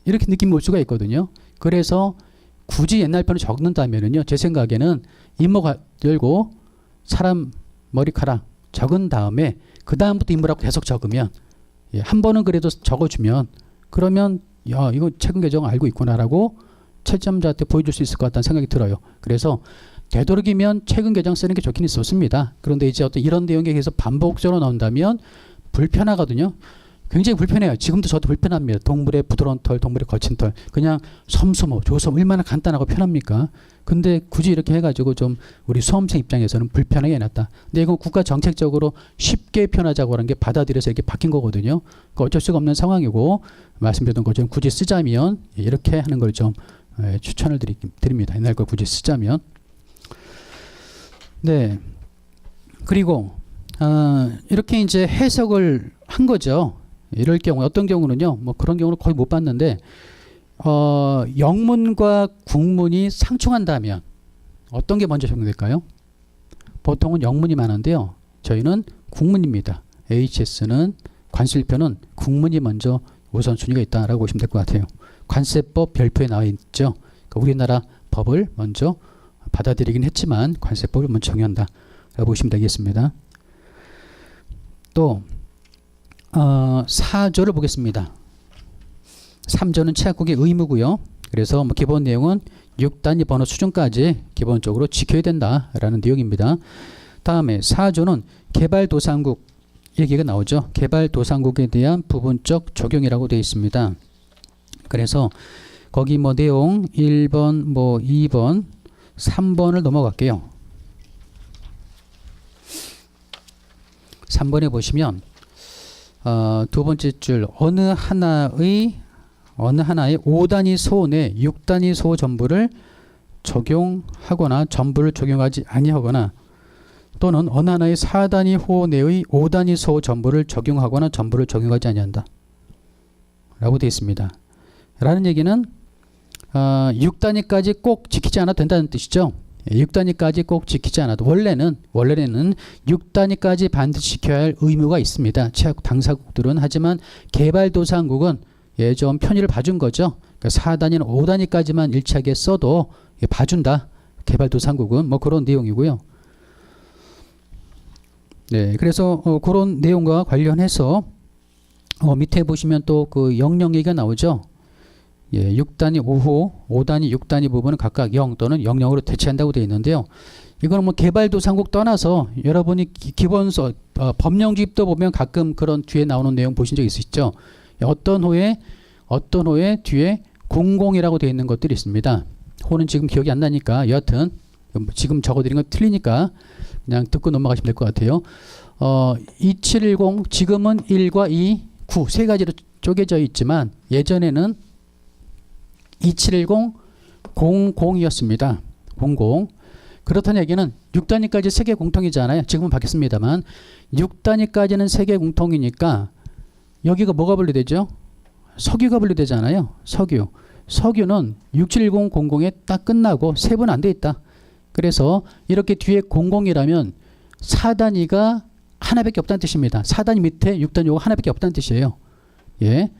이렇게 느낌이 올 수가 있거든요. 그래서 굳이 옛날 편을 적는다면은요, 제 생각에는 임목 열고 사람 머리카락 적은 다음에 그 다음부터 인물하고 계속 적으면, 예, 한 번은 그래도 적어주면, 그러면 야, 이거 최근 계정 알고 있구나라고 채점자한테 보여줄 수 있을 것 같다는 생각이 들어요. 그래서 되도록이면 최근 계정 쓰는 게 좋긴 좋습니다. 그런데 이제 어떤 이런 내용에 의해서 반복적으로 나온다면 불편하거든요. 굉장히 불편해요. 지금도 저도 불편합니다. 동물의 부드러운 털, 동물의 거친 털. 그냥 섬수모, 조섬 얼마나 간단하고 편합니까? 근데 굳이 이렇게 해가지고 좀 우리 수험생 입장에서는 불편하게 해놨다. 근데 이건 국가 정책적으로 쉽게 표현하자고 하는 게 받아들여서 이렇게 바뀐 거거든요. 그러니까 어쩔 수가 없는 상황이고, 말씀드렸던 것처럼 굳이 쓰자면 이렇게 하는 걸 좀 추천을 드립니다. 옛날 걸 굳이 쓰자면. 네. 그리고 이렇게 이제 해석을 한 거죠. 이럴 경우 어떤 경우는요, 뭐 그런 경우는 거의 못 봤는데, 영문과 국문이 상충한다면 어떤 게 먼저 적용될까요? 보통은 영문이 많은데요, 저희는 국문입니다. HS는 관세일표는 국문이 먼저 우선순위가 있다라고 보시면 될 것 같아요. 관세법 별표에 나와 있죠. 그러니까 우리나라 법을 먼저 받아들이긴 했지만 관세법을 먼저 정의한다 라고 보시면 되겠습니다. 또 4조를 보겠습니다. 3조는 채학국의 의무고요. 그래서 뭐 기본 내용은 6단위 번호 수준까지 기본적으로 지켜야 된다라는 내용입니다. 다음에 4조는 개발도상국 얘기가 나오죠. 개발도상국에 대한 부분적 적용이라고 되어 있습니다. 그래서 거기 뭐 내용 1번, 뭐 2번, 3번을 넘어갈게요. 3번에 보시면 두 번째 줄 어느 하나의 5단위 소 내 6단위 소 전부를 적용하거나 전부를 적용하지 아니하거나 또는 어느 하나의 4단위 호 내의 5단위 소 전부를 적용하거나 전부를 적용하지 아니한다 라고 되어 있습니다. 라는 얘기는 6단위까지 꼭 지키지 않아도 된다는 뜻이죠. 6단위까지 꼭 지키지 않아도 원래는 6단위까지 반드시 지켜야 할 의무가 있습니다. 채학 당사국들은. 하지만 개발도상국은 좀 편의를 봐준 거죠. 그러니까 4단위는 5단위까지만 일치하게 써도 봐준다. 개발도상국은 뭐 그런 내용이고요. 네, 그래서 그런 내용과 관련해서 밑에 보시면 또 그 영영 얘기가 나오죠. 예, 6단위 5호, 5단위, 6단위 부분은 각각 0 또는 00으로 대체한다고 되어 있는데요. 이거는 뭐 개발도상국 떠나서 여러분이 기본서 법령집도 보면 가끔 그런 뒤에 나오는 내용 보신 적 있으시죠? 어떤 호에 뒤에 00이라고 되어 있는 것들이 있습니다. 호는 지금 기억이 안 나니까 여하튼 지금 적어드린 건 틀리니까 그냥 듣고 넘어가시면 될 것 같아요. 2710 지금은 1과 2, 9 세 가지로 쪼개져 있지만 예전에는 2710 00이었습니다. 00. 그렇다는 얘기는 6단위까지 세계 공통이잖아요. 지금은 바뀌었습니다만 6단위까지는 세계 공통이니까 여기가 뭐가 분리되죠? 석유가 분리되잖아요. 석유는 671000에 딱 끝나고 세분 안 돼 있다. 그래서 이렇게 뒤에 00이라면 4단위가 하나밖에 없다는 뜻입니다. 4단위 밑에 6단위가 하나밖에 없다는 뜻이에요. 예.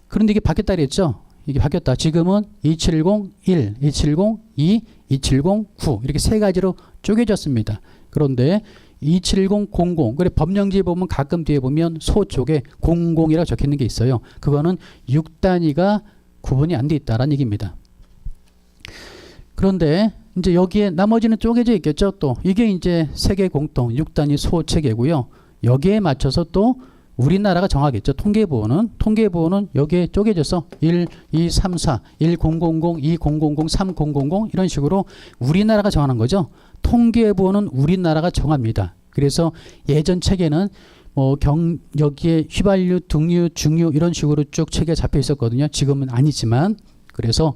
그런데 이게 바뀌었다 그랬죠? 이게 바뀌었다. 지금은 2710 1, 2710 2, 2710 9 이렇게 세 가지로 쪼개졌습니다. 그런데 2710 00 그래 법령지에 보면 가끔 뒤에 보면 소 쪽에 00이라고 적혀 있는 게 있어요. 그거는 6단위가 구분이 안 돼 있다라는 얘기입니다. 그런데 이제 여기에 나머지는 쪼개져 있겠죠. 또 이게 이제 세계 공통 6단위 소 체계고요. 여기에 맞춰서 또 우리나라가 정하겠죠. 통계보호는 여기에 쪼개져서 1, 2, 3, 4, 1000, 2000, 3000 이런 식으로 우리나라가 정하는 거죠. 통계보호는 우리나라가 정합니다. 그래서 예전 책에는 뭐 여기에 휘발유, 등유, 중유 이런 식으로 쭉 책에 잡혀 있었거든요. 지금은 아니지만 그래서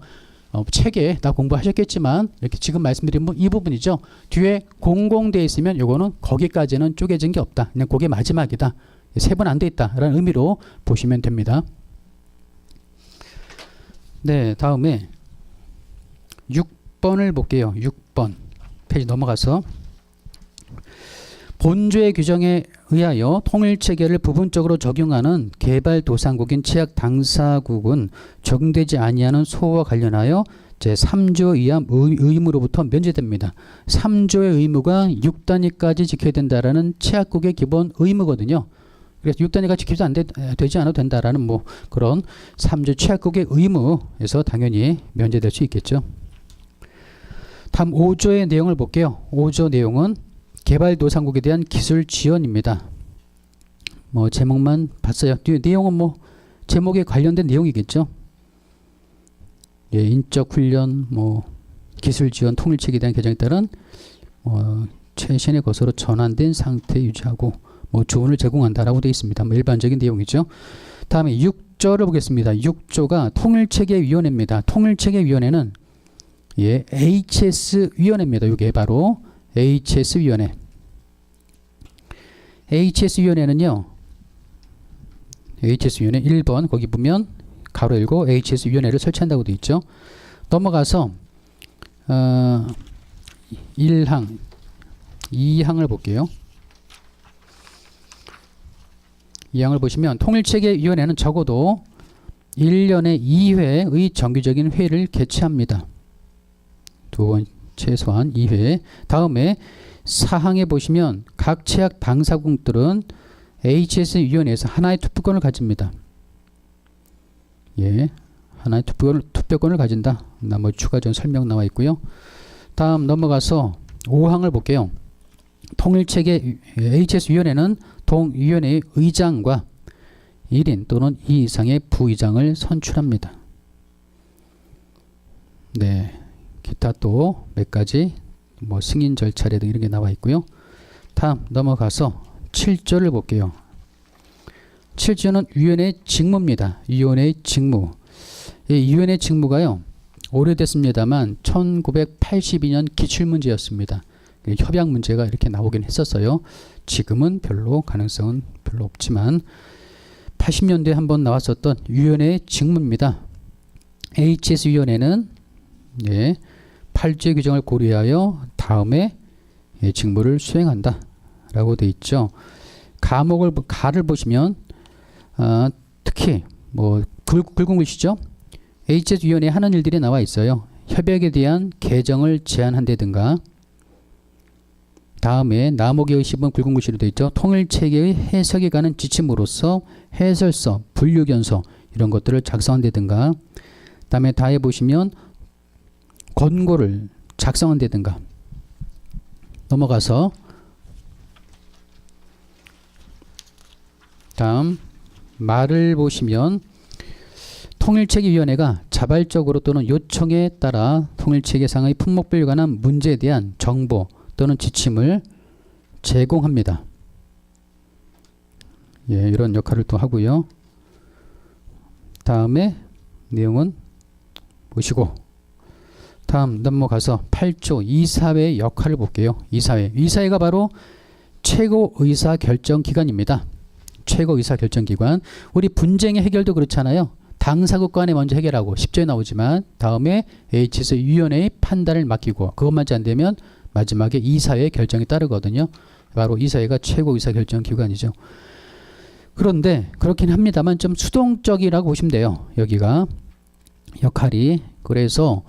책에 다 공부하셨겠지만 이렇게 지금 말씀드린 이 부분이죠. 뒤에 00 돼 있으면 요거는 거기까지는 쪼개진 게 없다. 그냥 그게 마지막이다. 세 번 안 돼 있다라는 의미로 보시면 됩니다. 네, 다음에 6번을 볼게요. 6번 페이지 넘어가서 본조의 규정에 의하여 통일체계를 부분적으로 적용하는 개발도상국인 취약 당사국은 적용되지 아니하는 소호와 관련하여 제3조에 의한 의무로부터 면제됩니다. 3조의 의무가 6단위까지 지켜야 된다라는 취약국의 기본 의무거든요. 그래서 6단위가 지키지 되지 않아도 된다라는 뭐 그런 3조 취약국의 의무에서 당연히 면제될 수 있겠죠. 다음 5조의 내용을 볼게요. 5조 내용은 개발도상국에 대한 기술 지원입니다. 뭐 제목만 봤어요. 내용은 뭐 제목에 관련된 내용이겠죠. 예, 인적 훈련, 뭐 기술 지원, 통일체계에 대한 개정에 따른 최신의 것으로 전환된 상태 유지하고 뭐 조언을 제공한다라고 되어 있습니다. 뭐 일반적인 내용이죠. 다음에 6조를 보겠습니다. 6조가 통일체계위원회입니다. 통일체계위원회는 예, HS위원회입니다. 이게 바로 HS위원회. HS위원회는요. HS위원회 1번 거기 보면 가로 열고 HS위원회를 설치한다고 되어 있죠. 넘어가서 1항, 2항을 볼게요. 2항을 보시면 통일체계위원회는 적어도 1년에 2회의 정기적인 회의를 개최합니다. 두 번 최소한 2회. 다음에 4항에 보시면 각 취약 당사국들은 HS위원회에서 하나의 투표권을 가집니다. 예, 하나의 투표권을 가진다. 나머지 추가적인 설명 나와 있고요. 다음 넘어가서 5항을 볼게요. 통일체계 HS위원회는 동위원회의 의장과 1인 또는 2 이상의 부의장을 선출합니다. 네, 기타 또 몇 가지 뭐 승인 절차례 등 이런 게 나와 있고요. 다음 넘어가서 7조를 볼게요. 7조는 위원회의 직무입니다. 위원회의 직무. 이 위원회의 직무가요. 오래됐습니다만 1982년 기출문제였습니다. 협약 문제가 이렇게 나오긴 했었어요. 지금은 별로 가능성은 별로 없지만 80년대에 한번 나왔었던 위원회의 직무입니다. HS위원회는 예, 8조의 규정을 고려하여 다음에 예, 직무를 수행한다 라고 되어 있죠. 가를 보시면 특히 뭐 굵은 글씨죠. HS위원회 하는 일들이 나와 있어요. 협약에 대한 개정을 제안한다든가 다음에 나머지의 10번 굵은 글씨로 되어 있죠. 통일체계의 해석에 관한 지침으로서 해설서, 분류견서 이런 것들을 작성한다든가 다음에 다해 보시면 권고를 작성한다든가 넘어가서 다음 말을 보시면 통일체계위원회가 자발적으로 또는 요청에 따라 통일체계상의 품목별에 관한 문제에 대한 정보 또는 지침을 제공합니다. 예, 이런 역할을 또 하고요. 다음에 내용은 보시고 다음 넘어가서 8조 이사회의 역할을 볼게요. 이사회가 바로 최고의사결정기관입니다. 최고의사결정기관. 우리 분쟁의 해결도 그렇잖아요. 당사국 간에 먼저 해결하고 10조에 나오지만 다음에 HS위원회의 판단을 맡기고 그것만치 안 되면 마지막에 이사회의 결정이 따르거든요. 바로 이사회가 최고의사결정기관이죠. 그런데 그렇긴 합니다만 좀 수동적이라고 보시면 돼요. 여기가 역할이. 그래서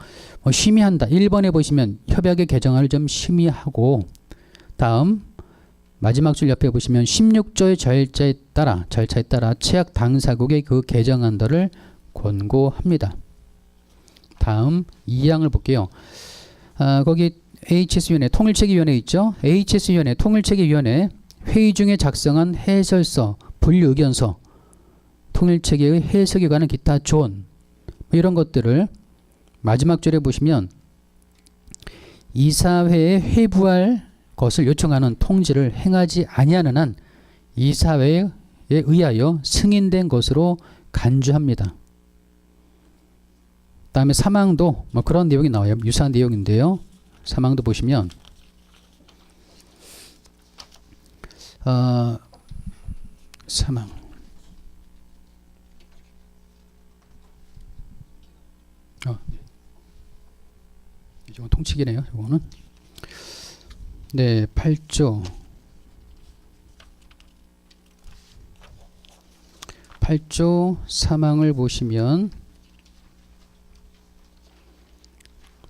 심의한다. 1번에 보시면 협약의 개정안을 좀 심의하고 다음 마지막 줄 옆에 보시면 16조의 절차에 따라 취약 당사국의 그 개정안들을 권고합니다. 다음 2항을 볼게요. 거기 HS위원회 통일체계위원회 있죠. HS위원회 통일체계위원회 회의 중에 작성한 해설서, 분류의견서, 통일체계의 해석에 관한 기타 조언 이런 것들을 마지막 줄에 보시면 이사회에 회부할 것을 요청하는 통지를 행하지 아니하는 한 이사회에 의하여 승인된 것으로 간주합니다. 다음에 사망도 뭐 그런 내용이 나와요. 유사한 내용인데요. 사망도 보시면 사망 이건 통치기네요. 이거는 네 8조 8조 사망을 보시면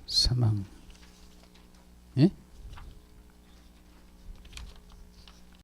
사망